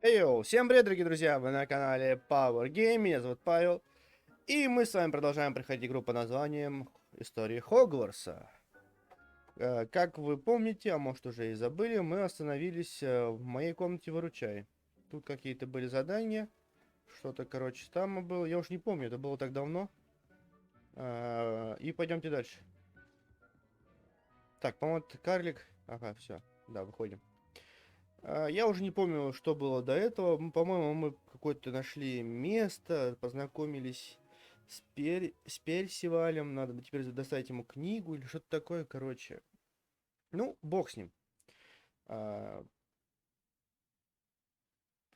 Йоу, всем привет, дорогие друзья, вы на канале Power Game, меня зовут Павел, и мы с вами продолжаем проходить игру под названием Истории Хогвартса. Как вы помните, а может уже и забыли, мы остановились в моей комнате «Выручай». Тут какие-то были задания, что-то, короче, там было, я уж не помню, это было так давно. И пойдемте дальше. Так, по-моему, это карлик, ага, все, да, выходим. Я уже не помню, что было до этого. По-моему, мы какое-то нашли место, познакомились с Персивалем. Надо бы теперь доставить ему книгу или что-то такое, короче. Ну, бог с ним. А,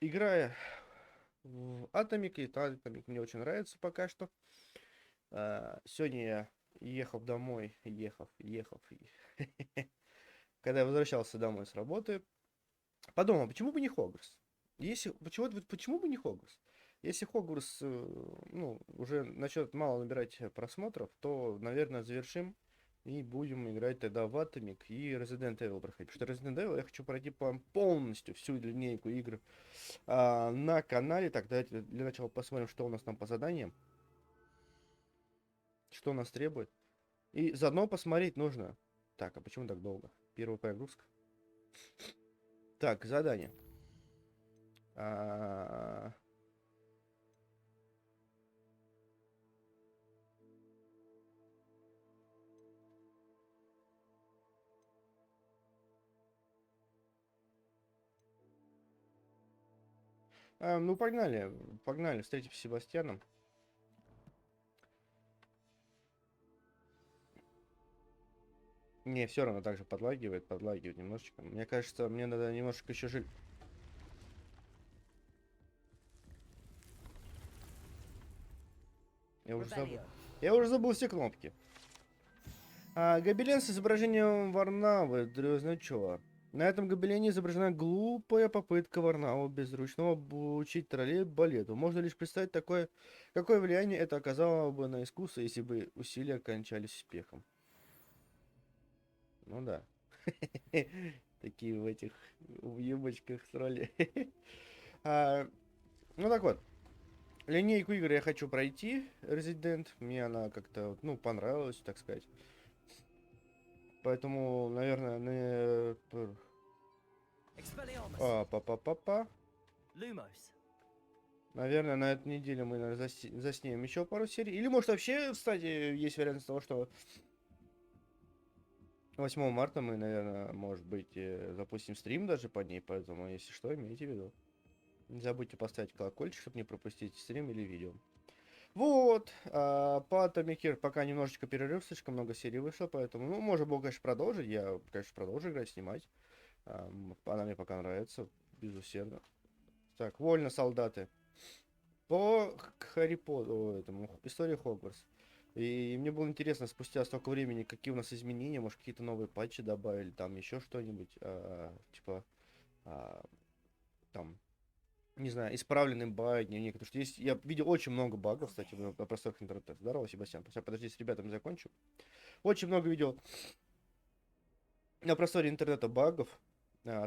Играя в Атомик, и Атомик мне очень нравится пока что. Сегодня я ехал домой, когда я возвращался домой с работы, подумал, почему бы не Хогвартс? Почему бы не Хогвартс? Если Хогвартс, ну, уже начнет мало набирать просмотров, то, наверное, завершим и будем играть тогда в Atomic и Resident Evil проходить. Потому что Resident Evil я хочу пройти полностью всю линейку игр на канале. Так, давайте для начала посмотрим, что у нас там по заданиям. Что у нас требует. И заодно посмотреть нужно. Так, а почему так долго? Первая прогрузка. Так, задание. А, Ну, погнали. Погнали, встретимся с Себастьяном. Не, все равно также подлагивает немножечко. Мне кажется, мне надо немножечко еще жить. Я уже забыл. Я уже забыл все кнопки. Гобелен с изображением Варнавы, Дрёзнычева. На этом гобелене изображена глупая попытка Варнавы безручного обучить троллей балету. Можно лишь представить какое влияние это оказало бы на искусство, если бы усилия окончались успехом. Ну да. Такие в этих юбочках с роли. Ну так вот. Линейку игр я хочу пройти, Resident. Мне она как-то, ну, понравилась, так сказать. Поэтому, наверное, Па-па-па-па. Наверное, на этой неделе мы, наверное, заснимем еще пару серий. Или, может, вообще, кстати, есть вероятность того, что 8 марта мы, наверное, может быть, запустим стрим даже по ней. Поэтому, если что, имейте в виду. Не забудьте поставить колокольчик, чтобы не пропустить стрим или видео. Вот, по Atomic пока немножечко перерыв, слишком много серий вышло, поэтому, ну, можно было, конечно, продолжить, я, конечно, продолжу играть, снимать, она мне пока нравится, безусловно. Так, вольно, солдаты. По Харри Поттеру, этому, истории Хогвартс. И мне было интересно, спустя столько времени, какие у нас изменения, может, какие-то новые патчи добавили, там еще что-нибудь, типа, там, не знаю, исправленный баг, дневник. Потому что есть, я видел очень много багов, кстати, на просторах интернета. Здорово, Себастьян. Сейчас, подожди, с ребятами закончу. Очень много видел на просторе интернета багов.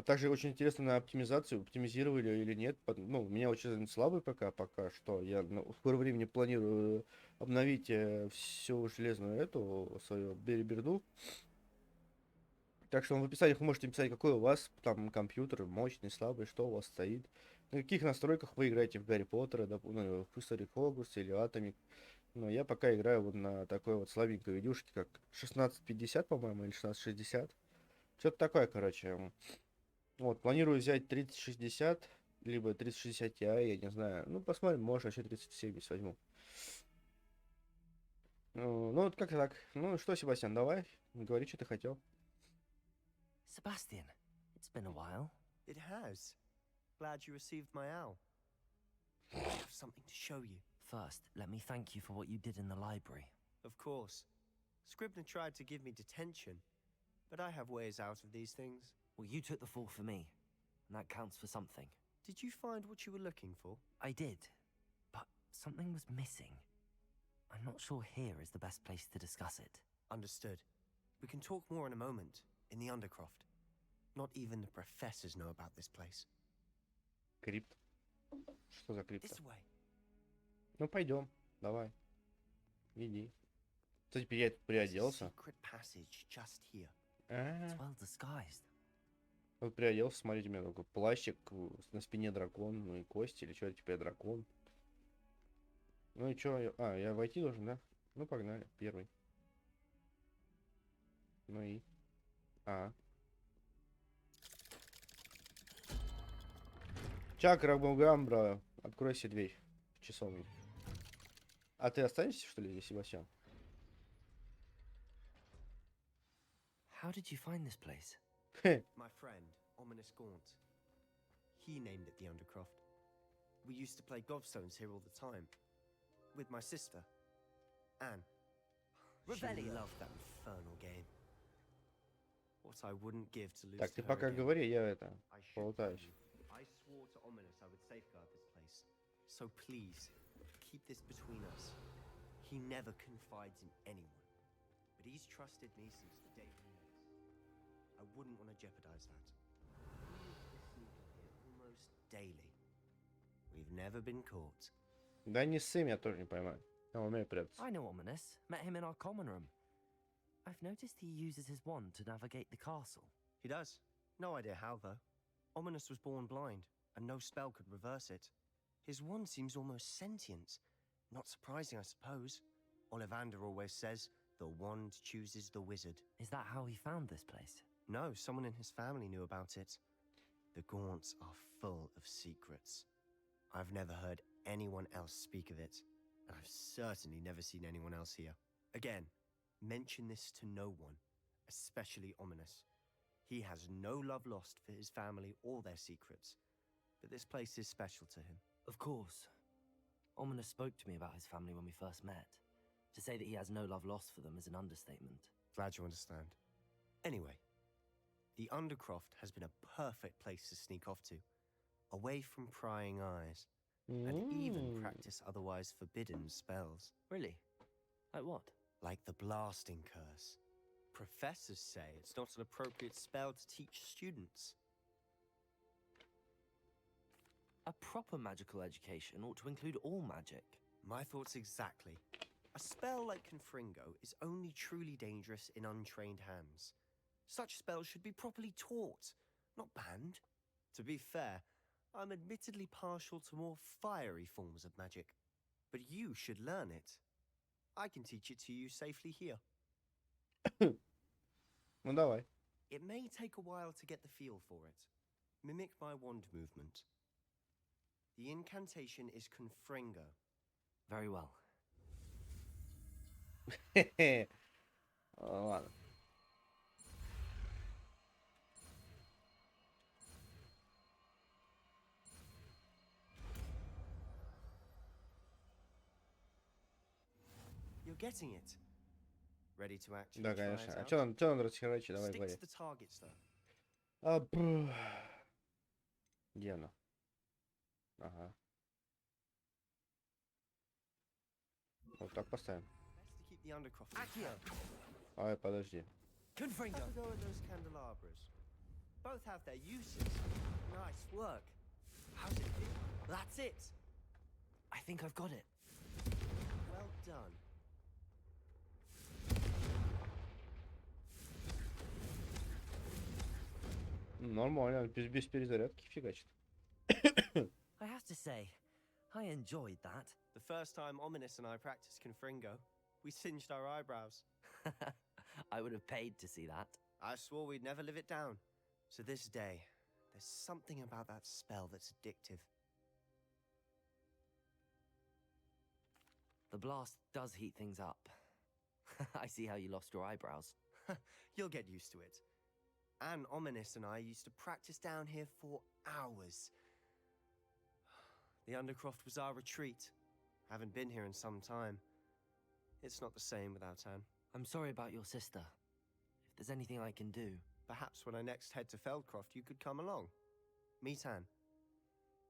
Также очень интересно на оптимизацию, оптимизировали или нет. Ну, у меня очень слабый пока что. Я в скором времени планирую обновить всю железную эту свою берду. Так что в описании вы можете написать, какой у вас там компьютер, мощный, слабый, что у вас стоит. На каких настройках вы играете в Гарри Поттера, ну, в истории Хогвартса или Атомик. Но я пока играю вот на такой вот слабенькой видюшке, как 1650, по-моему, или 1660. Что-то такое, короче. Вот, планирую взять 3060, либо 3060 Ti, я не знаю. Ну, посмотрим, может, вообще 3070 возьму. Ну, вот как-то так. Ну, что, Себастьян, давай, говори, что ты хотел. Sebastian, it's been a while. It has. Glad you received my owl. I have something to show you. First, let me thank you for what you did in the library. Of course. Scribner tried to give me detention, but I have ways out of these things. Well, you took the fall for me, and that counts for something. Did you find what you were looking for? I did, but something was missing. I'm not sure here is the best place to discuss it. Understood. We can talk more in a moment, in the Undercroft. Not even the professors know about this place. Крипт. Что за крипта? This way. Ну, пойдем. Давай. Иди. Кстати, я тут There's a приоделся. secret passage just here. It's А, well disguised. вот приоделся, смотрите, у меня такой плащик, на спине дракон, ну и кости, или что, теперь я дракон. Ну и что, я войти должен, да? Ну, погнали, первый. Ну и... Чакра Гамбра, открой себе дверь в часовню. А ты останешься, что ли, здесь, Себастьян? How did you find this place? My friend, Ominous Gaunt. He named it the Undercroft. We used to play gobstones here all the time. With my sister, Anne. She Revelio. loved that infernal game. What I wouldn't give to lose Так, to ты her пока again. говори, я I should tell полутаюсь. you, I swore to Ominous I would safeguard this place. So please, keep this between us. He never confides in anyone. But he's trusted me since the day we met. I wouldn't want to jeopardize that. We used to sneak in here almost daily. We've never been caught. Да не ссы, я тоже не поймаю. Я умею прятаться. I know Ominous. Met him in our common room. I've noticed he uses his wand to navigate the castle. He does. No idea how, though. Ominous was born blind, and no spell could reverse it. His wand seems almost sentient. Not surprising, I suppose. Ollivander always says, the wand chooses the wizard. Is that how he found this place? No, someone in his family knew about it. The Gaunts are full of secrets. I've never heard anyone else speak of it, and I've certainly never seen anyone else here. Again, mention this to no one, especially Ominous. He has no love lost for his family or their secrets, but this place is special to him. Of course. Ominous spoke to me about his family when we first met. To say that he has no love lost for them is an understatement. Glad you understand. Anyway, the Undercroft has been a perfect place to sneak off to, away from prying eyes, and even practice otherwise forbidden spells, Really? Like what? like the blasting curse. Professors say it's not an appropriate spell to teach students. A proper magical education ought to include all magic. My thoughts exactly. A spell like Confringo is only truly dangerous in untrained hands. Such spells should be properly taught, not banned. To be fair, I'm admittedly partial to more fiery forms of magic, but you should learn it. I can teach it to you safely here. Ну давай. It may take a while to get the feel for it. Mimic my wand movement. The incantation is Confringo. Very well. Ладно. You're getting it. Ready to actually Да, try it конечно. А out? что надо расхерачить? Давай, Stick говори. to the targets, though. Где оно? Ага. Вот так поставим. Best to keep the Undercroft. Accio! Ай, подожди. Have Confringo! a go at those candelabras. Both have their uses. Nice work. How's it feel? That's it. I think I've got it. Well done. Нормально, без перезарядки фигачит. I have to say, I enjoyed that. The first time Ominous and I practiced Confringo, we singed our eyebrows. I would have paid to see that. I swore we'd never live it down. To this day, there's something about that spell that's addictive. The blast does heat things up. I see how you lost your eyebrows. You'll get used to it. Anne, Ominous, and I used to practice down here for hours. The Undercroft was our retreat. Haven't been here in some time. It's not the same without Anne. I'm sorry about your sister. If there's anything I can do... Perhaps when I next head to Feldcroft, you could come along. Meet Anne.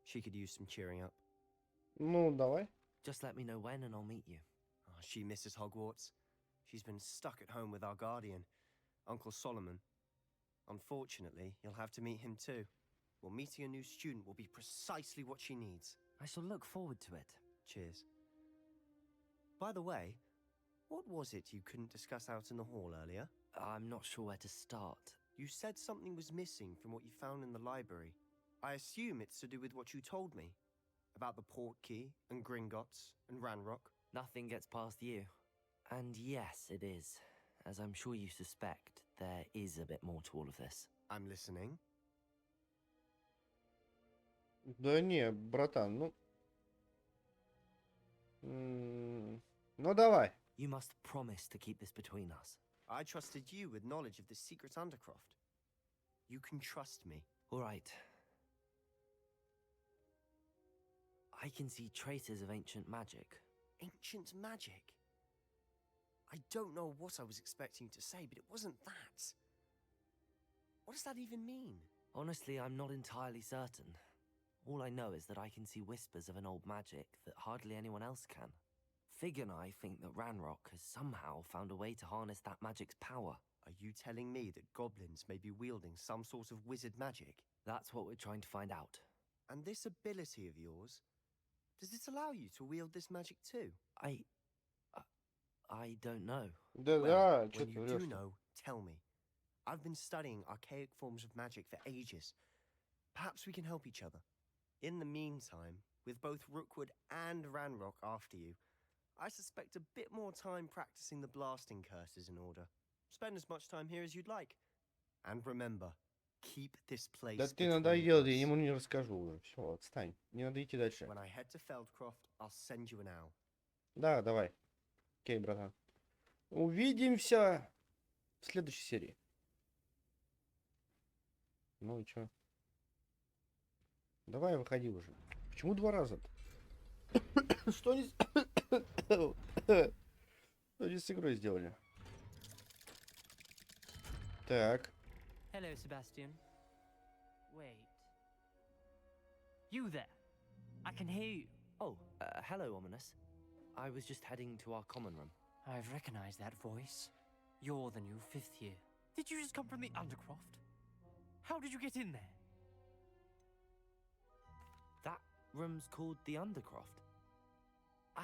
She could use some cheering up. Ну, давай. Just let me know when and I'll meet you. Oh, she misses Hogwarts. She's been stuck at home with our guardian, Uncle Solomon. Unfortunately, you'll have to meet him too. Well, meeting a new student will be precisely what she needs. I shall look forward to it. Cheers. By the way, what was it you couldn't discuss out in the hall earlier? I'm not sure where to start. You said something was missing from what you found in the library. I assume it's to do with what you told me. About the port key, and Gringotts, and Ranrock. Nothing gets past you. And yes, it is. As I'm sure you suspect, there is a bit more to all of this. I'm listening. Да не, братан, ну... Ну давай. You must promise to keep this between us. I trusted you with knowledge of the secret undercroft. You can trust me. All right. I can see traces of ancient magic. Ancient magic? I don't know what I was expecting you to say, but it wasn't that. What does that even mean? Honestly, I'm not entirely certain. All I know is that I can see whispers of an old magic that hardly anyone else can. Fig and I think that Ranrock has somehow found a way to harness that magic's power. Are you telling me that goblins may be wielding some sort of wizard magic? That's what we're trying to find out. And this ability of yours, does it allow you to wield this magic too? I don't know. Да, Well, чё when ты you do врёшь? know, tell me. I've been studying archaic forms of magic for ages. Perhaps we can help each other. In the meantime, with both Rookwood and Ranrock after you, I suspect a bit more time practicing the blasting curses in order. Spend as much time here as you'd like. And remember, keep this place Да ты between надоел, я us. ему не расскажу уже. Все, отстань. Не надо идти дальше. When I head to Feldcroft, I'll send you an owl. Да, давай. Окей, братан. Увидимся в следующей серии. Ну и чё? Давай, выходи уже. Почему два раза? Что они... Что они с игрой сделали? Так. Hello, Sebastian. Wait. You there? I can hear you. Oh, hello, Ominous. I was just heading to our common room. I've recognized that voice. You're the new 5th year. Did you just come from the Undercroft? How did you get in there? That room's called the Undercroft. Ah,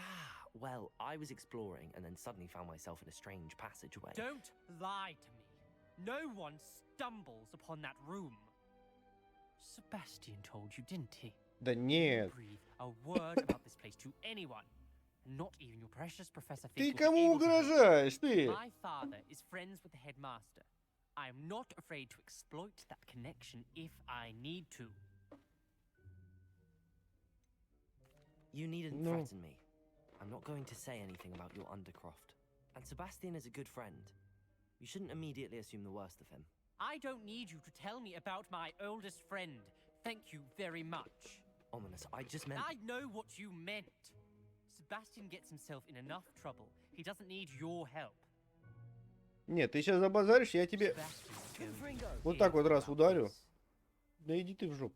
well, I was exploring and then suddenly found myself in a strange passageway. Don't lie to me. No one stumbles upon that room. Sebastian told you, didn't he? Да нет. Breathe a word about this place to anyone. Not even your precious Professor Ты Fig will be кому able to help. угрожаешь, ты? My father is friends with the headmaster. I am not afraid to exploit that connection if I need to. You needn't No. threaten me. I'm not going to say anything about your Undercroft. And Sebastian is a good friend. You shouldn't immediately assume the worst of him. I don't need you to tell me about my oldest friend. Thank you very much. Ominous, I just meant... I know what you meant. Sebastian gets himself in enough trouble. He doesn't need your help. Нет, ты сейчас забазаришь, я тебе Sebastian is going to вот hear так вот раз about ударю. this. Да иди ты в жопу.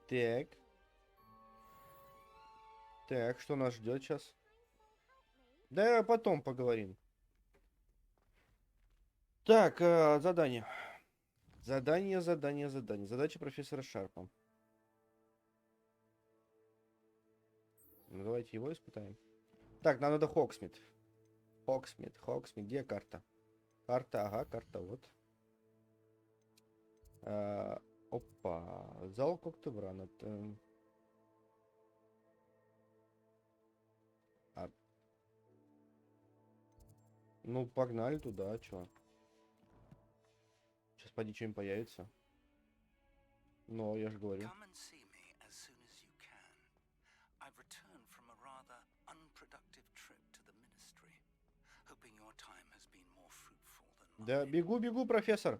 Так. Так, что нас ждет сейчас? Да, потом поговорим. Так, задание. Задание. Задача профессора Шарпа. Ну, давайте его испытаем. Так, нам надо Хогсмит. Хогсмит. Где карта? Ага, карта, вот. Опа. Зал Коктебрана. Ну, погнали туда, чё? Сейчас поди что-нибудь появится. Но, я же говорю. Come and see me as soon as you can. I've returned from a rather unproductive trip to the ministry, hoping your time has been more fruitful than Да, mine. бегу, профессор.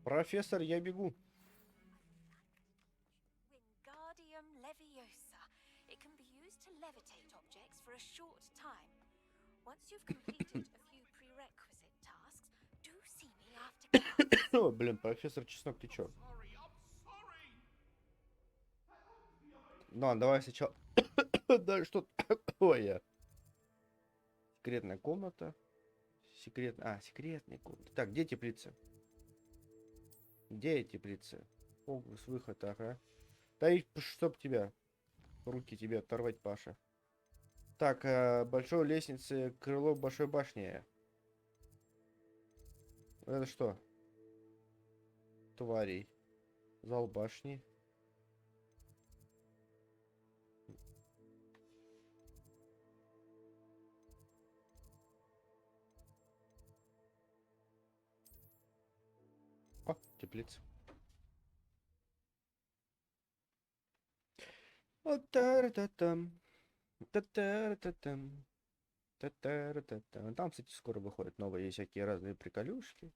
Профессор, я бегу. Wingardium Leviosa. It can be used to levitate objects for a short time. Once you've completed a few prerequisite tasks, do see me after class. О, блин, профессор Чеснок, ты чё? Ну, ладно, давай сначала... Да, что такое? Секретная комната. Секретная комната. Так, где теплица? Где эти теплицы? Фокус, выход, ага. Да и чтоб тебя. Руки тебе оторвать, Паша. Так, большой лестницы, крыло большой башни. Это что? Тварей. Зал башни. О, теплица. Та-та-ра-та-там. Та-та-ра-та-там. Та-та-ра-та-там. Там, кстати, скоро выходят новые всякие разные приколюшки.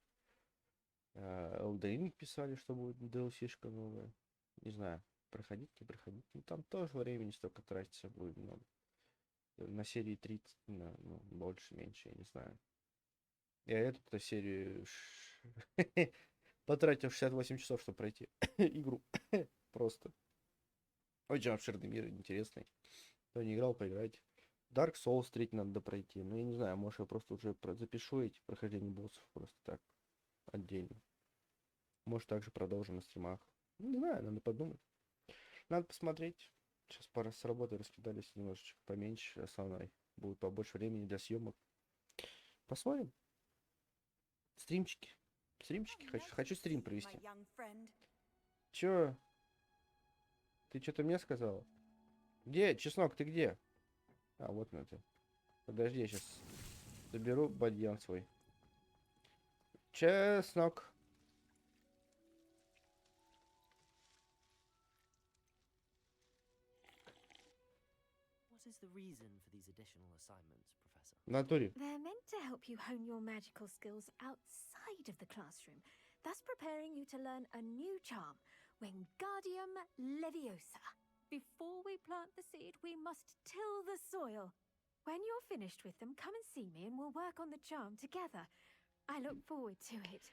Elden Ring писали, что будет DLC-шка новая. Не знаю, проходить, не проходить. Ну, там тоже времени столько тратится будет. Но на серии 30, ну, больше, меньше, я не знаю. Я эту серию потратил 68 часов, чтобы пройти игру. Просто. Очень обширный мир, интересный. Кто не играл, поиграть. Dark Souls 3 надо пройти. Ну, я не знаю, может, я просто уже запишу эти прохождения боссов просто так, отдельно. Может, также продолжим на стримах. Ну, не знаю, надо подумать. Надо посмотреть. Сейчас пора с работы раскидались немножечко поменьше основной. Будет побольше времени для съемок. Посмотрим. Стримчики. Стримчики. Хочу стрим провести. Чё? Ты что-то мне сказала? Где? Чеснок, ты где? А, вот на ты. Подожди, я сейчас заберу бадьян свой. Чеснок. What is the reason for these additional assignments, Professor? В натуре. They're meant to help you hone your magical skills outside of the classroom, thus preparing you to learn a new charm, Wingardium Leviosa. Before we plant the seed, we must till the soil. When you're finished with them, come and see me and we'll work on the charm together. I look forward to it.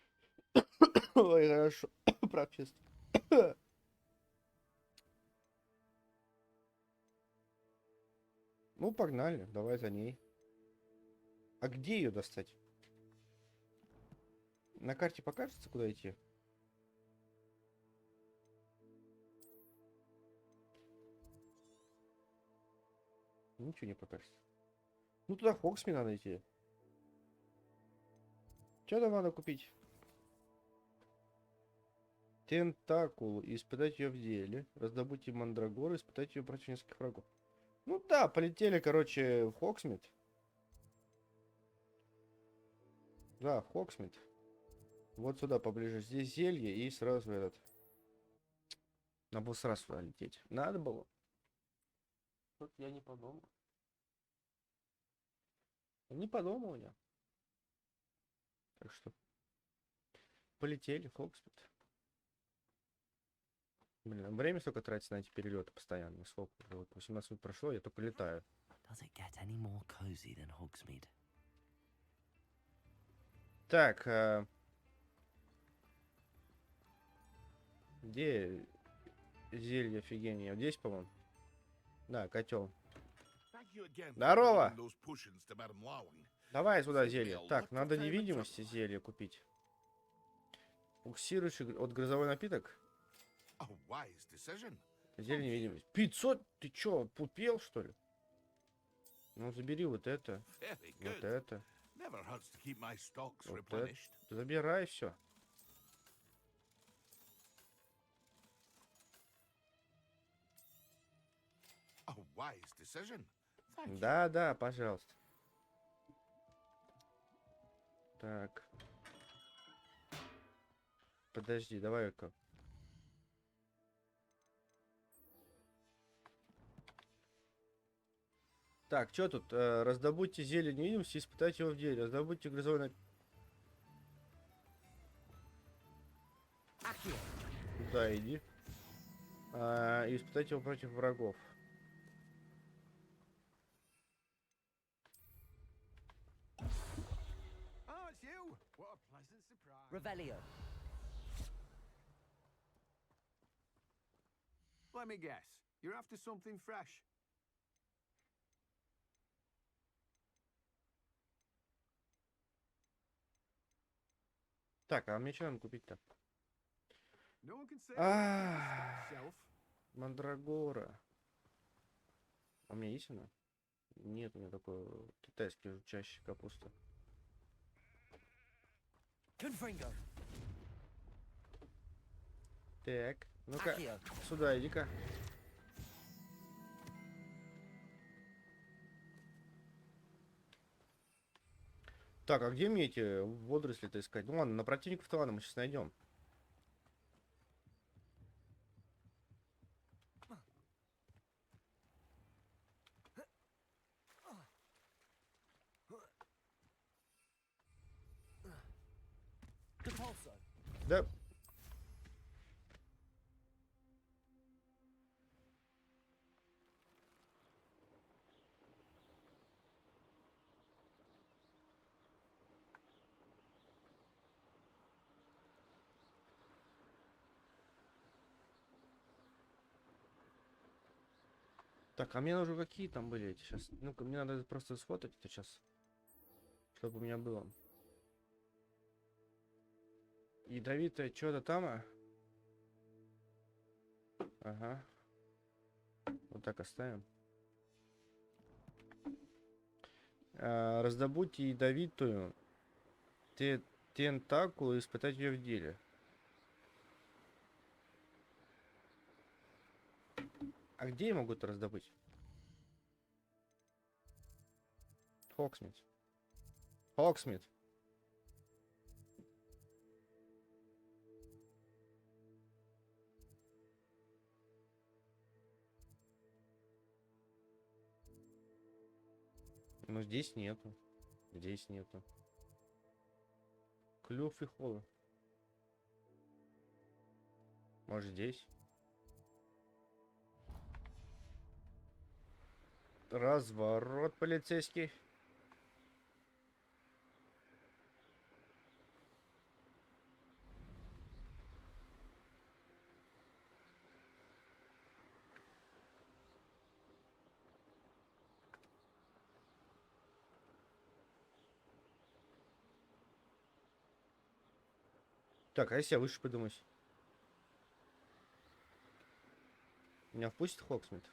Ой, хорошо. Практически. Ну, погнали. Давай за ней. А где ее достать? На карте покажется, куда идти? Ничего не покажется. Ну, туда в Хогсме надо идти. Что там надо купить? Тентакул. Испытать ее в деле. Раздобудьте мандрагоры. Испытать ее против нескольких врагов. Ну да, полетели, короче, в Хогсмит. Да, в Хогсмит. Вот сюда поближе. Здесь зелье и сразу этот. Надо было сразу сюда лететь. Надо было. Вот я не подумал. Не подумал я. Так что. Полетели в Хогсмит. Блин, время столько тратится на эти перелеты постоянно. Сколько? Вот 18 минут прошло, я только летаю. Does it get any more cozy than Hogsmeade? Так, где зелье офигения? Здесь, по-моему. Да, котел. Здорово! Давай сюда зелье. Так, надо невидимости зелье купить. Буксирующий от грозовой напиток. Зелье невидимости. 500? Ты чё, пупел, что ли? Ну, забери вот это. Вот это. Вот это. Забирай все. Да, да, пожалуйста. Так. Подожди, давай-ка. Так, что тут? Раздобудьте зелье невидимости и испытайте его в деле. Раздобудьте грозовой напиток. Да, иди. И испытайте его против врагов. Revelio. Let me guess. You're after something fresh. Так, а мне что надо купить-то? No one can say on the Ah. shelf. Мандрагора. А у меня есть она? Нет, у меня такой китайский жучащий капуста. Confringo. Так, ну-ка, Accio. сюда иди-ка. Так, а где мне эти водоросли-то искать? Ну ладно, на противников-то ладно, мы сейчас найдем. Depulso. Да. Так, а мне нужно какие там были эти сейчас? Ну-ка, мне надо просто сфотать это сейчас. Чтобы у меня было. Ядовитое что-то там, а? Ага. Вот так оставим. Раздобудьте ядовитую тентакулу и испытать ее в деле. А где я могу это раздобыть? Хоксмит. Хоксмит. Но здесь нету. Здесь нету. Клюв и холод. Может здесь? Разворот полицейский. Так, а если я выше подумаюсь? Меня впустит Хоксмит?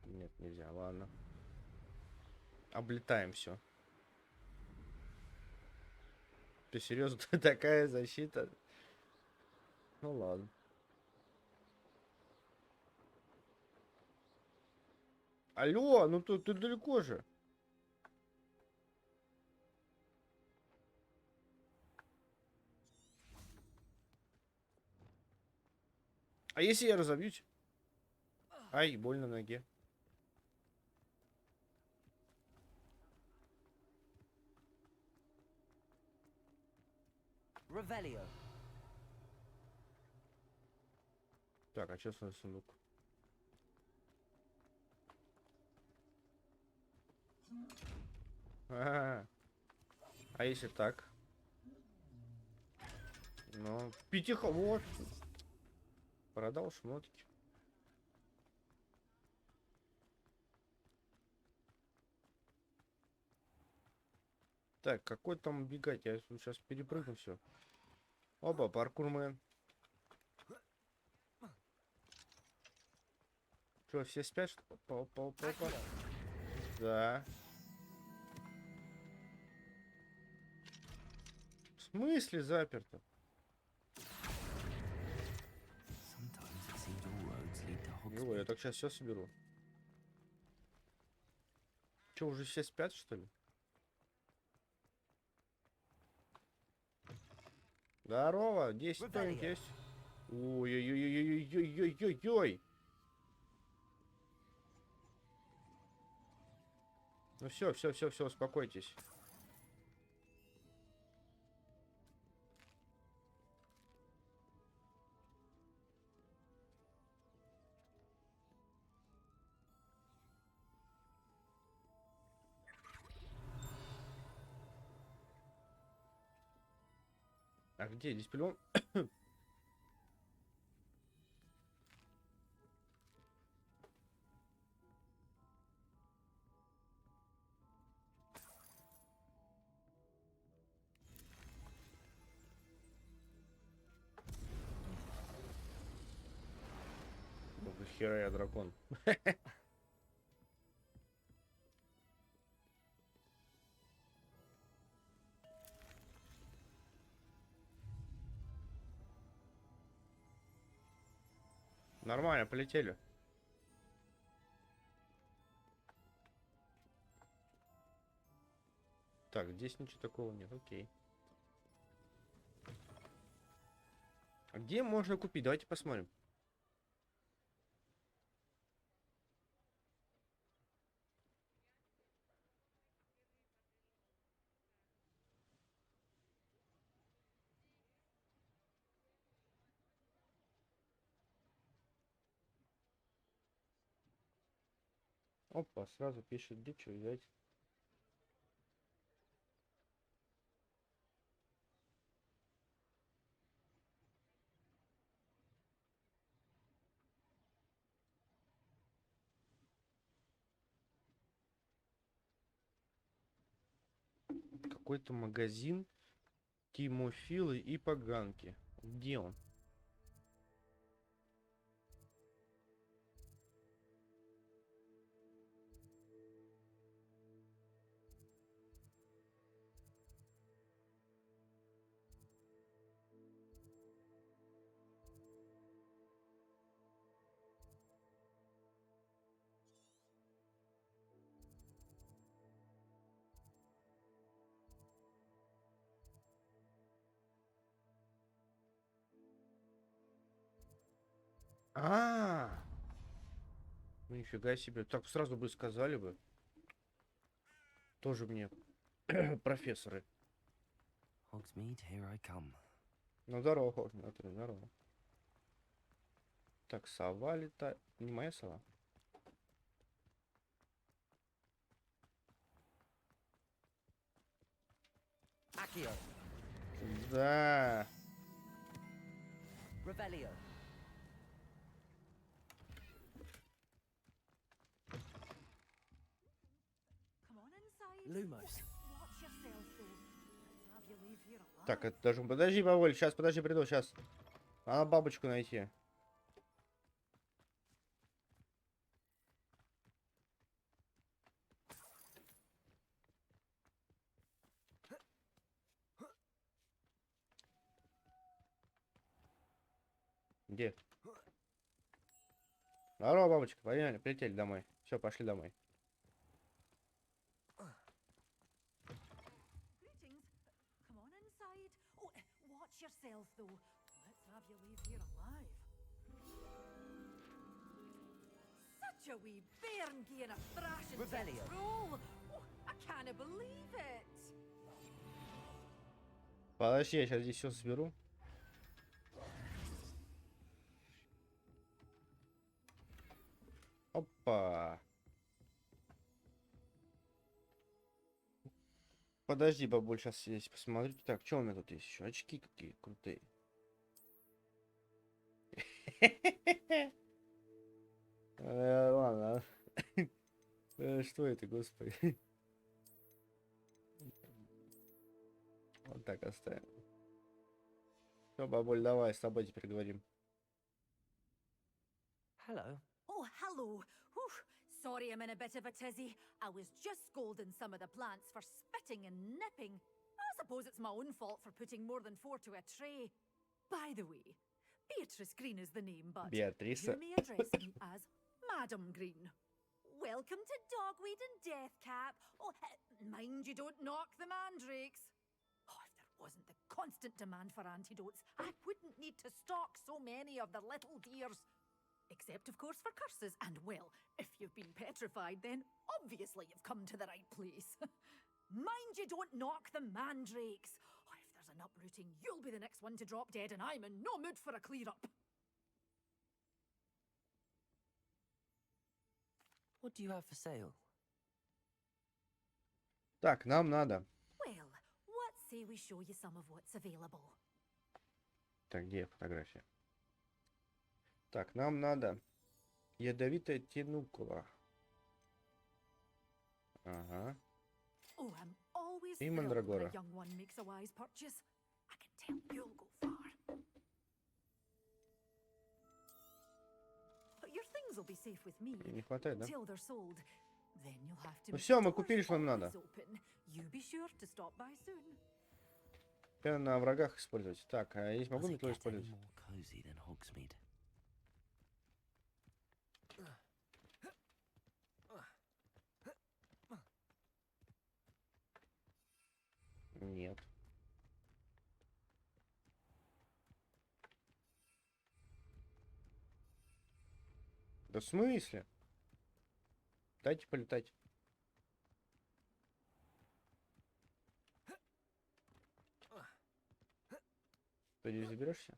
Нет, нельзя, ладно. Облетаем все. Ты серьезно? Такая защита? Ну ладно. Алло, ну тут ты далеко же. А если я разобьюсь? Ай, больно ноге. Revelio. Так, а что за сундук? А если так? Ну, пятиха, вот. Продал шмотки. Так, какой там бегать? Я сейчас перепрыгну все. Оба, паркурмен. Что, все спят? Опа. Да. В смысле заперто? Sometimes it seems all roads lead to Его, я Hogsmeade. так сейчас все соберу. Че, уже все спят, что ли? Здорово, 10 тоник есть. Ой-ой-ой-ой-ой-ой-ой-ой-ой-ой. Ну все, успокойтесь. А где здесь пилон? Нихера я дракон. Нормально, полетели. Так, здесь ничего такого нет, окей. А где можно купить? Давайте посмотрим. Опа, сразу пишет, где что взять. Какой-то магазин Тимофилы и поганки. Где он? Ну нифига себе. Так сразу бы сказали бы. Тоже мне профессоры. Hogsmeade, here I come. Ну здорово, Хогвартс, здорово. Так, сова летает. Не моя сова. Accio, Да. Revelio. Come on inside. Lumos. Watch yourself, though. Let's have you leave here alive. Так, это даже... Подожди, Бабуль, сейчас, подожди, приду, сейчас. Надо бабочку найти. Где? Здорово, бабочка, пойдем, прилетели домой. Все, пошли домой. Greetings. Come on inside. Oh, watch yourself, though. Let's have you leave here alive. Such a wee bairn gain a thrashing Revelio. roll. Oh, I can't believe it. Подожди, я сейчас здесь все соберу. Опа. Подожди, бабуль, сейчас здесь посмотрю. Так, что у меня тут есть еще? Очки какие крутые. Ладно. Что это, господи? Вот так оставим. Все, бабуль, давай, с тобой теперь говорим. Hello. Oh, hello. Whew. Sorry I'm in a bit of a tizzy. I was just scolding some of the plants for spitting and nipping. I suppose it's my own fault for putting more than 4 to a tray. By the way, Beatrice Green is the name, but Beatrice. you may address me as Madam Green. Welcome to Dogweed and Deathcap. Oh, mind you don't knock the mandrakes. Oh, if there wasn't the constant demand for antidotes, I wouldn't need to stock so many of the little dears. Except, of course, for curses. And, well, if you've been petrified, then obviously you've come to the right place. Mind you don't knock the mandrakes. Oh, if there's an uprooting, you'll be the next one to drop dead, and I'm in no mood for a clear-up. What do you have for sale? Так, нам надо. Well, what say we show you some of what's available? Так, где фотография? Так, нам надо ядовитая тянукула. Ага. Oh, I'm always И thrilled when мандрагора. a young one makes a wise purchase. I can tell you'll go far. But your things be safe with me Не хватает, да? till they're sold. Then you'll have to Ну make всё, мы doors купили, что нам надо. always open. You be sure to stop by soon. Теперь на врагах использовать. Так, а я здесь могу Does it метлу get any использовать? more cozy than Hogsmeade? Нет. Да в смысле? Дайте полетать. Ты здесь заберешься?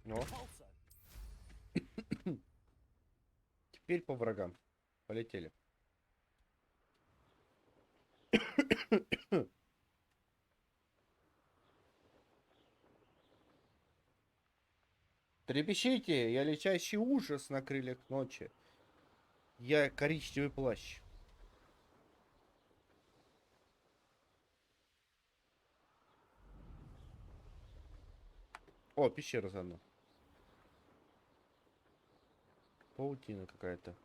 О. Теперь по врагам. Полетели. Трепещите, я летящий ужас на крыльях ночи. Я коричневый плащ. О, пещера заодно. Паутина какая-то.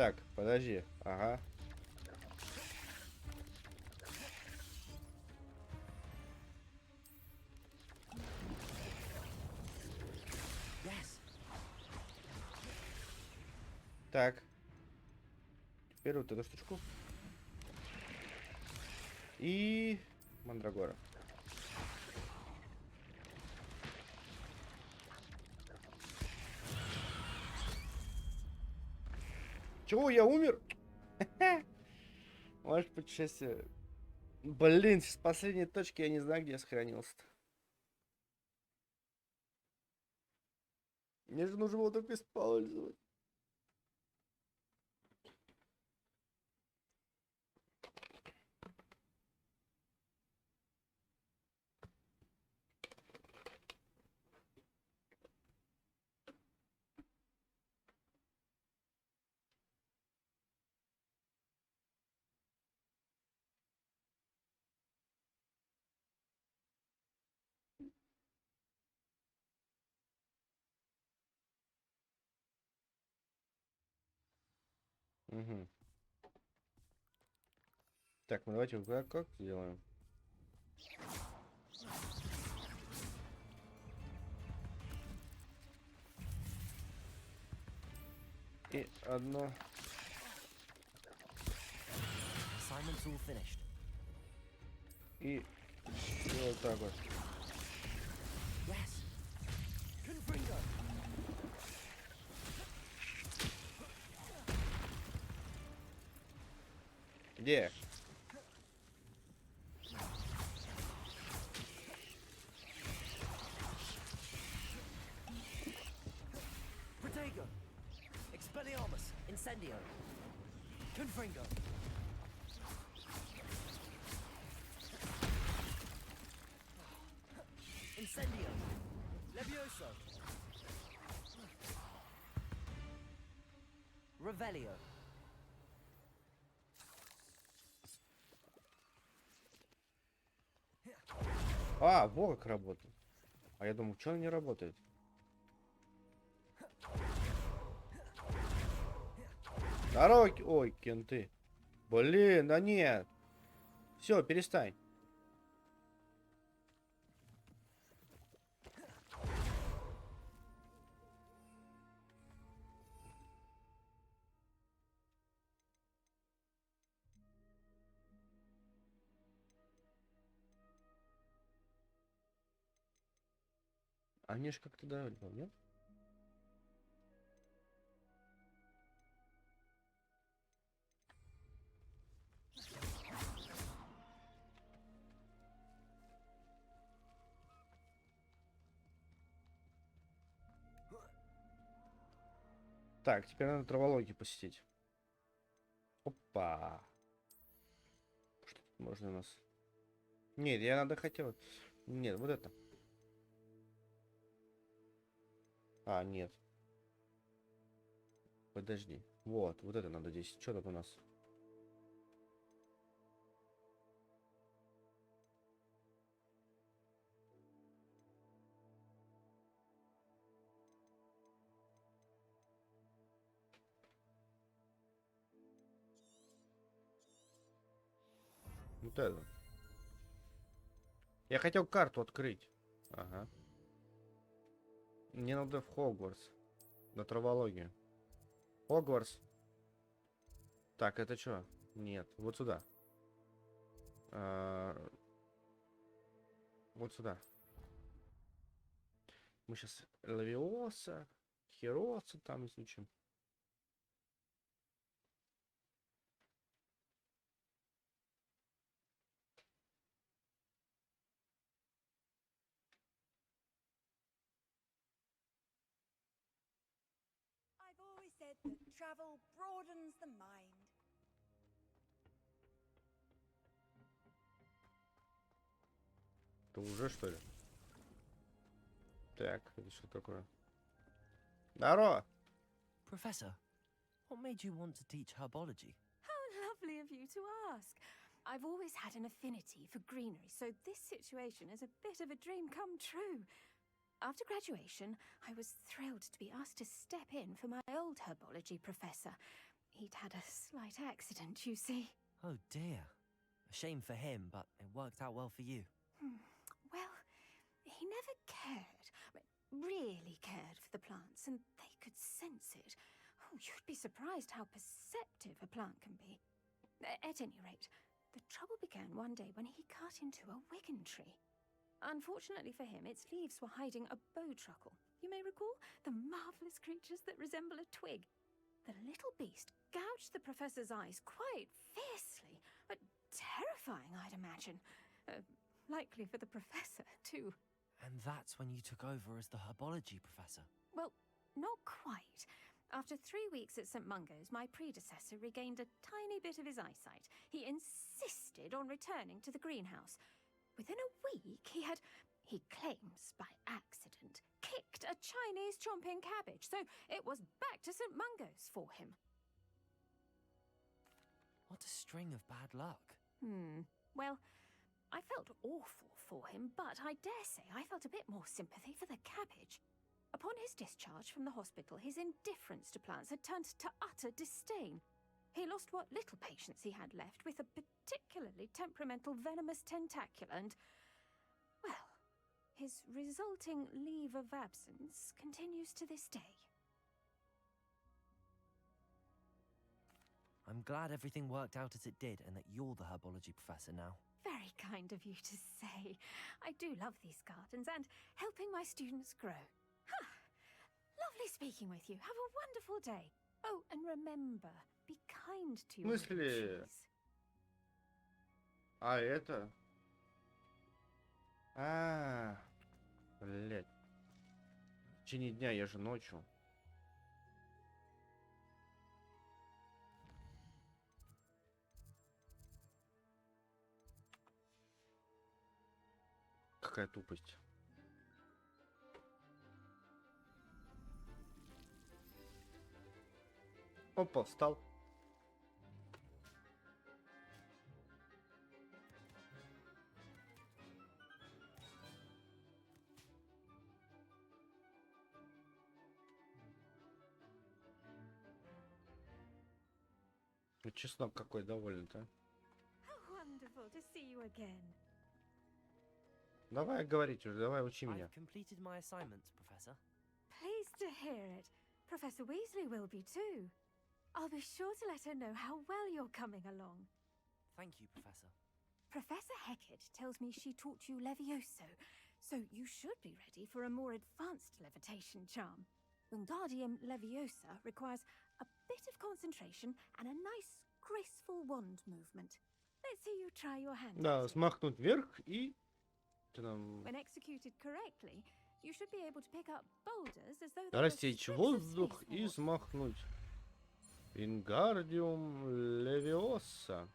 Так, подожди. Ага. Yes. Так. Теперь вот эту штучку. И мандрагора. Чего, я умер? Может, путешествие. Блин, с последней точки я не знаю, где я сохранился-то. Мне же нужно было только использовать. Угу. Так, ну давайте как сделаем? И одно. Assignment's all finished. И вот так вот. Yes. Confringo. Где? Protego. Expelliarmus. Incendio. Confringo. Incendio. Levioso. Revelio. А, вот как работает. А я думаю, что она не работает? Дороги. Ой, кенты. Блин, да нет. Все, перестань. Они же как-то давали, нет? Так, теперь надо травологию посетить. Опа. Что тут можно у нас? Нет, я надо хотел. Нет, вот это. А, нет. Подожди. Вот это надо здесь. Что тут у нас? Вот это. Я хотел карту открыть. Ага. Мне надо в Хогвартс. На травологию. Хогвартс. Так, это что? Нет, вот сюда. Вот сюда. Мы сейчас Лавиоса, Хероса там изучим. I've always said that travel broadens the mind. Это уже что ли? Так, это что такое? Здорово! Professor, what made you want to teach herbology? How lovely of you to ask. I've always had an affinity for greenery, so this situation is a bit of a dream come true. After graduation, I was thrilled to be asked to step in for my old herbology professor. He'd had a slight accident, you see. Oh dear. A shame for him, but it worked out well for you. Well, he never cared, really cared for the plants, and they could sense it. Oh, you'd be surprised how perceptive a plant can be. At any rate, the trouble began one day when he cut into a wigan tree. Unfortunately for him, its leaves were hiding a bowtruckle. You may recall the marvelous creatures that resemble a twig. The little beast gouged the professor's eyes quite fiercely, but terrifying, I'd imagine. Likely for the professor, too. And that's when you took over as the herbology professor. Well, not quite. After 3 weeks at St. Mungo's, my predecessor regained a tiny bit of his eyesight. He insisted on returning to the greenhouse. Within a week, he claims by accident, kicked a Chinese chomping cabbage, so it was back to St. Mungo's for him. What a string of bad luck. Well, I felt awful for him, but I dare say I felt a bit more sympathy for the cabbage. Upon his discharge from the hospital, his indifference to plants had turned to utter disdain. He lost what little patience he had left with a particularly temperamental venomous tentacula and, well, his resulting leave of absence continues to this day. I'm glad everything worked out as it did and that you're the herbology professor now. Very kind of you to say. I do love these gardens and helping my students grow. Lovely speaking with you. Have a wonderful day. Oh, and remember, be kind to your смысле? trees. А это? Блять. В течение дня, я же ночью. Какая тупость. Опа, встал. Чеснок какой довольный-то. How wonderful to see you again. Давай говорить уже, давай учи меня. I've completed my assignments, Professor. Pleased to hear it. Professor Weasley will be too. I'll be sure to let her know how well you're coming along. Thank you, Professor. Professor Hecat tells me she taught you Levioso, so you should be ready for a more advanced levitation charm. Wingardium Leviosa requires a bit of concentration and a nice, graceful wand movement. Let's see you try your hand Да, at it. смахнуть вверх и... Что там? When executed correctly, You should be able to pick up boulders as though they were Рассечь strips of воздух и spaceballs. взмахнуть. Вингардиум левиоса.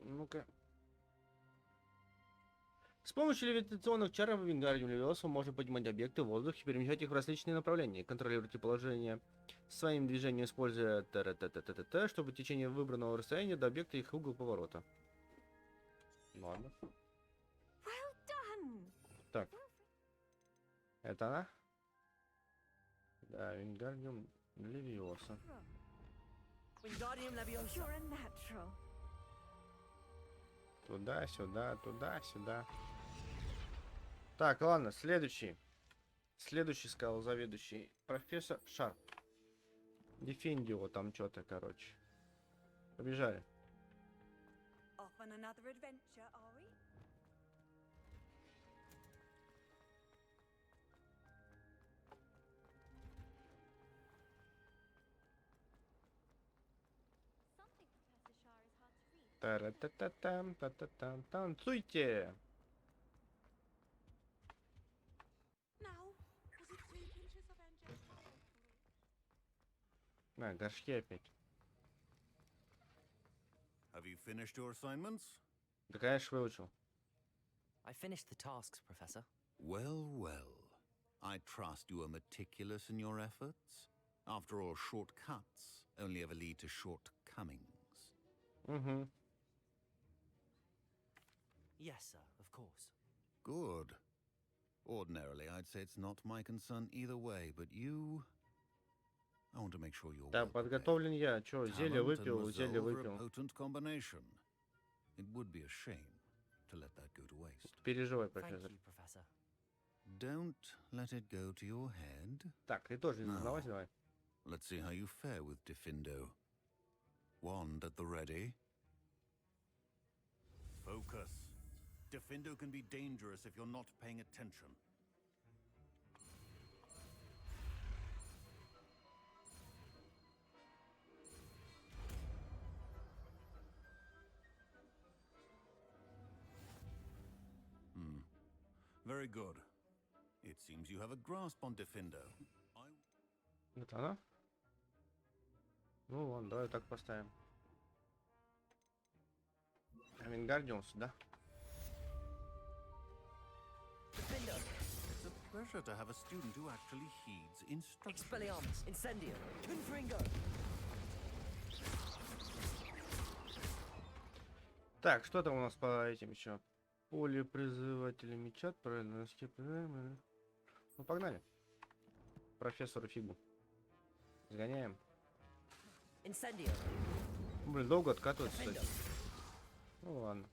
Ну-ка. С помощью левитационных чар в Вингардиум левиоса можно поднимать объекты в воздухе и перемещать их в различные направления. Контролируйте положение своим движением, используя т-т-т-т-т, чтобы в течение выбранного расстояния до объекта их угол поворота. Ладно. Well done. Так. Это она? Да, Вингардиум левиоса. Wingardium Leviosa. You're a natural. Туда-сюда, туда-сюда. Так, ладно, следующий. Следующий, сказал заведующий. Профессор Шарп. Дефендио там что-то, короче. Побежали. Off on another adventure, are we? Something Professor Shah is hard to read. Та-ра-та-та-там, та-та-там, танцуйте! Now, was it 3 pinches of angelic? На, горшки опять. Have you finished your assignments? Да, конечно, выучил. I finished the tasks, Professor. Well, well. I trust you are meticulous in your efforts. After all, shortcuts only ever lead to shortcomings. Угу. Yes, sir, of course. Good. Ordinarily, I'd say it's not my concern either way, but you... I want to make sure you're Да, well prepared. подготовлен я. Чё, зелье Talent and выпил, зелье resolve are a выпил. potent combination. It would be a shame to let that go to waste. Переживай, Thank профессор. you, Professor. Don't let it go to your head. Так, ты тоже не No. зазнавайся, давай. Let's see how you fare with Diffindo. Wand at the ready. Focus. Diffindo can be dangerous if you're not paying attention. Very good. It seems you have a grasp on Diffindo. Это она? Ну ладно, давай так поставим. А Вингардиум сюда. Defendo. It's a pleasure to have a student who actually heeds instructions. Expelliarmus. Incendio. Confringo. Так, что там у нас по этим еще? Поле призывателя меча, правильно, ну погнали. Профессору фигу. Сгоняем. Incendio. Блин, долго откатывается, Defendo. кстати. Ну ладно.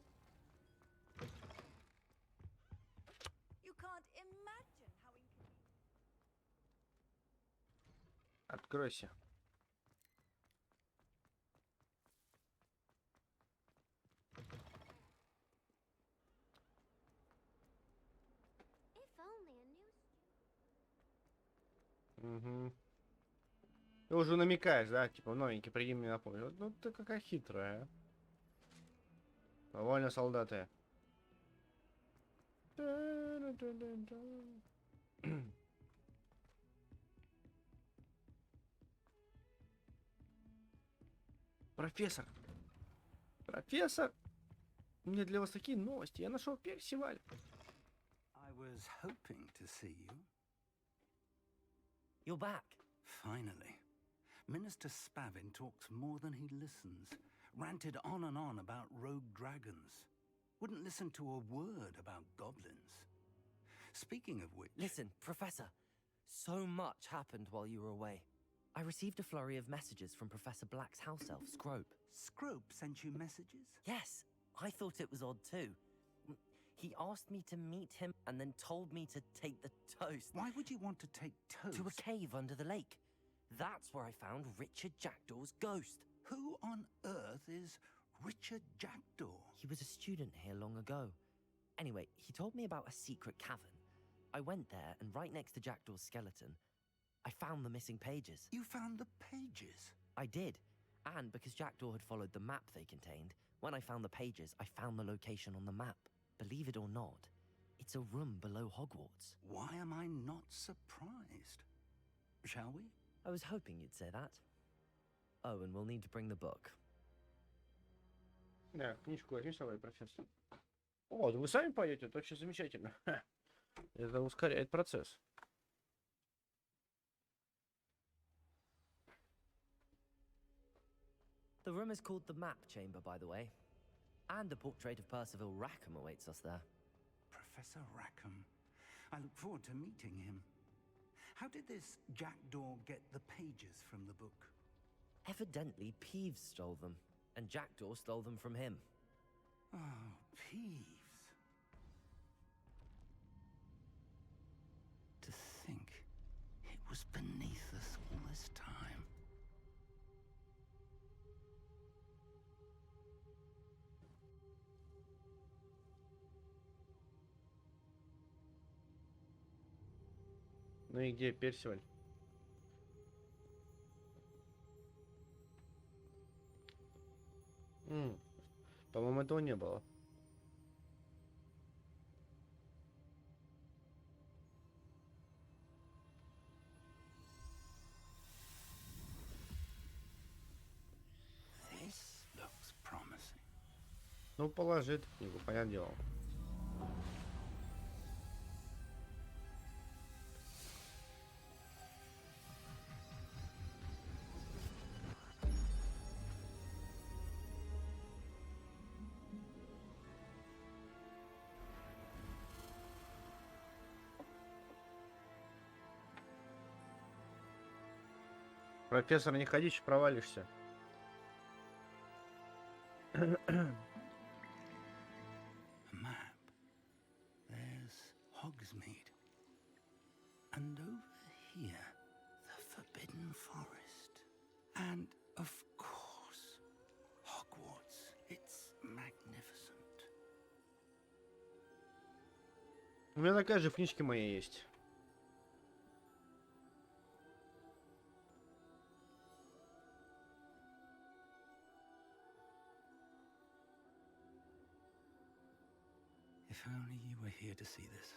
You can't imagine how inconvenient. Откройся. If only a new Угу. Ты уже намекаешь, да? Типа, новенький, приди мне на помощь. Вот, ну ты какая хитрая. Довольно, солдаты. Профессор! Профессор! У меня для вас такие новости. Я нашел фестиваль. I was hoping to see you. You're back. Finally. Minister Spavin talks more than he listens. Ranted on and on about rogue dragons. Wouldn't listen to a word about goblins. Speaking of which... Listen, Professor. So much happened while you were away. I received a flurry of messages from Professor Black's house elf, Scrope. Scrope sent you messages? Yes, I thought it was odd too. He asked me to meet him and then told me to take the toast Why would you want to take toast? to a cave under the lake. That's where I found Richard Jackdaw's ghost. Who on earth is Richard Jackdaw? He was a student here long ago. Anyway, he told me about a secret cavern. I went there, and right next to Jackdaw's skeleton, I found the missing pages. You found the pages? I did, And because Jackdaw had followed the map they contained, when I found the pages, I found the location on the map. Believe it or not, it's a room below Hogwarts. Why am I not surprised? Shall we? I was hoping you'd say that. Oh, and we'll need to bring the book. Да, книжку возьми с собой, профессор. О, да вы сами пойдете, это очень замечательно. Это ускоряет процесс. The room is called the Map Chamber, by the way. And a portrait of Percival Rackham awaits us there. Professor Rackham. I look forward to meeting him. How did this Jackdaw get the pages from the book? Evidently, Peeves stole them, and Jackdaw stole them from him. Oh, Peeves. To think it was beneath us all this time. Ну и где Персиваль? По-моему, этого не было. This looks promising. Ну, положи эту книгу, понятное дело. Профессор, не ходи, еще провалишься. A map. There's Hogsmeade. And over here, the Forbidden Forest. And, of course, Hogwarts. It's magnificent. У меня такая же в книжке моей есть. If only you were here to see this.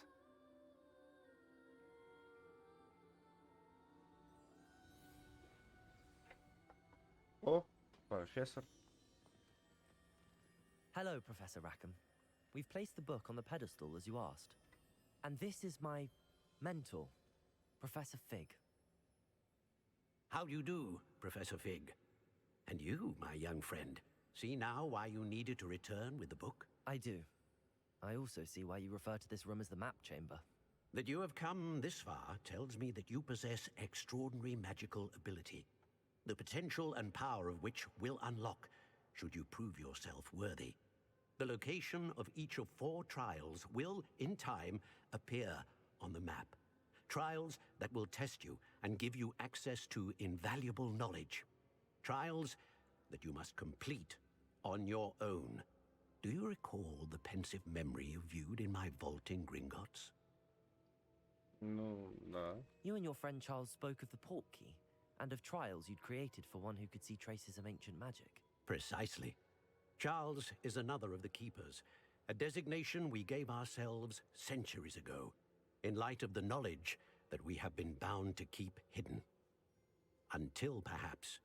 О, профессор. Hello, Professor Rackham. We've placed the book on the pedestal as you asked. And this is my mentor, Professor Fig. How do you do, Professor Fig? And you, my young friend, see now why you needed to return with the book? I do. I also see why you refer to this room as the Map Chamber. That you have come this far tells me that you possess extraordinary magical ability, the potential and power of which will unlock should you prove yourself worthy. The location of each of 4 trials will, in time, appear on the map. Trials that will test you and give you access to invaluable knowledge. Trials that you must complete on your own. Do you recall the pensive memory you viewed in my vault in Gringotts? Ну, да. You and your friend Charles spoke of the Portkey, and of trials you'd created for one who could see traces of ancient magic. Precisely. Charles is another of the Keepers, a designation we gave ourselves centuries ago, in light of the knowledge that we have been bound to keep hidden. Until perhaps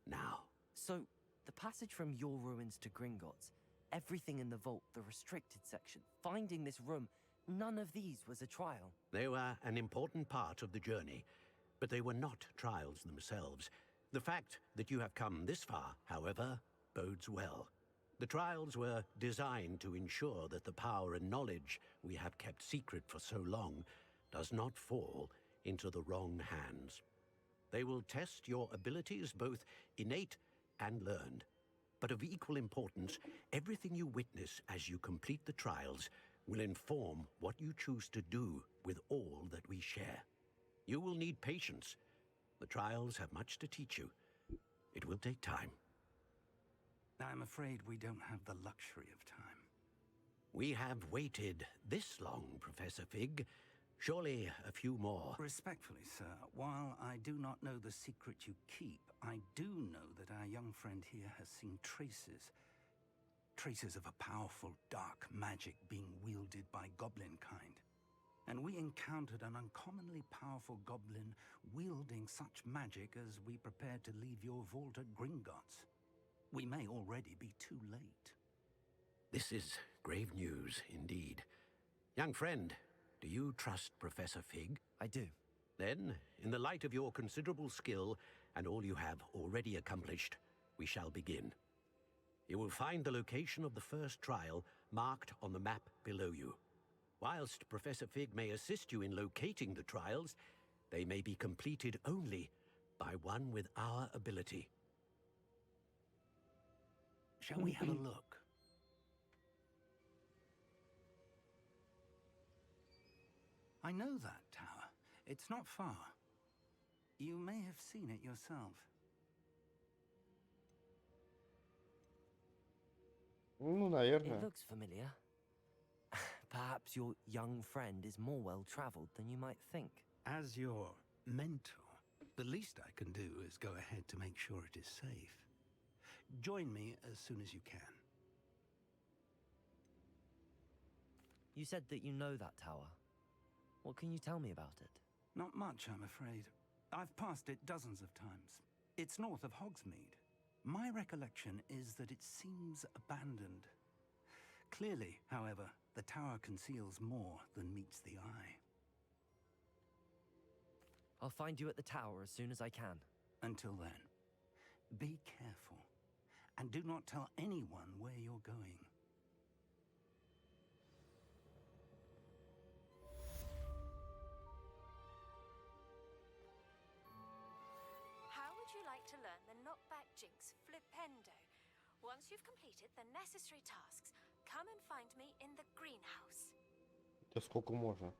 now. So, the passage from your ruins to Gringotts, everything in the vault, the restricted section, finding this room, none of these was a trial. They were an important part of the journey, but they were not trials themselves. The fact that you have come this far, however, bodes well. The trials were designed to ensure that the power and knowledge we have kept secret for so long does not fall into the wrong hands. They will test your abilities, both innate and learned. But of equal importance, everything you witness as you complete the trials will inform what you choose to do with all that we share. You will need patience. The trials have much to teach you. It will take time. I'm afraid we don't have the luxury of time. We have waited this long, Professor Fig, Surely a few more. Respectfully, sir, while I do not know the secret you keep, I do know that our young friend here has seen traces. Traces of a powerful dark magic being wielded by goblin kind. And we encountered an uncommonly powerful goblin wielding such magic as we prepared to leave your vault at Gringotts. We may already be too late. This is grave news indeed. Young friend, do you trust Professor Fig? I do. Then, in the light of your considerable skill and all you have already accomplished, we shall begin. You will find the location of the first trial marked on the map below you. Whilst Professor Fig may assist you in locating the trials, they may be completed only by one with our ability. Shall we have a look? I know that tower. It's not far. You may have seen it yourself. Ну, It наверное. looks familiar. Perhaps your young friend is more well-traveled than you might think. As your mentor, the least I can do is go ahead to make sure it is safe. Join me as soon as you can. You said that you know that tower. What can you tell me about it? Not much, I'm afraid. I've passed it dozens of times. It's north of Hogsmeade. My recollection is that it seems abandoned. Clearly, however, the tower conceals more than meets the eye. I'll find you at the tower as soon as I can. Until then, be careful, and do not tell anyone where you're going. How would you like to learn the knockback jinx flipendo? Once you've completed the necessary tasks, come and find me in the greenhouse. Да сколько можно?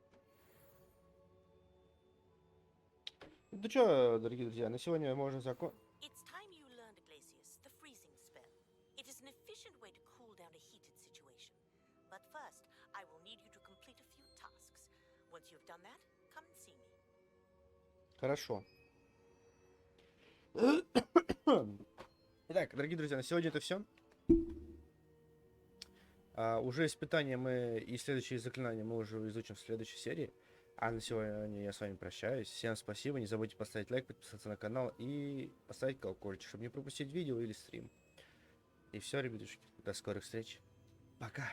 Ну что, дорогие друзья, на сегодня можно закончить. It's time you learned, Glacius, the freezing spell. It is an efficient way to cool down a heated situation. But first, I will need you to complete a few tasks. Once you've done that, come and see me. Хорошо. Итак, дорогие друзья, на сегодня это все. Уже испытания мы и следующие заклинания мы уже изучим в следующей серии. А на сегодня я с вами прощаюсь. Всем спасибо. Не забудьте поставить лайк, подписаться на канал и поставить колокольчик, чтобы не пропустить видео или стрим. И все, ребятушки. До скорых встреч. Пока.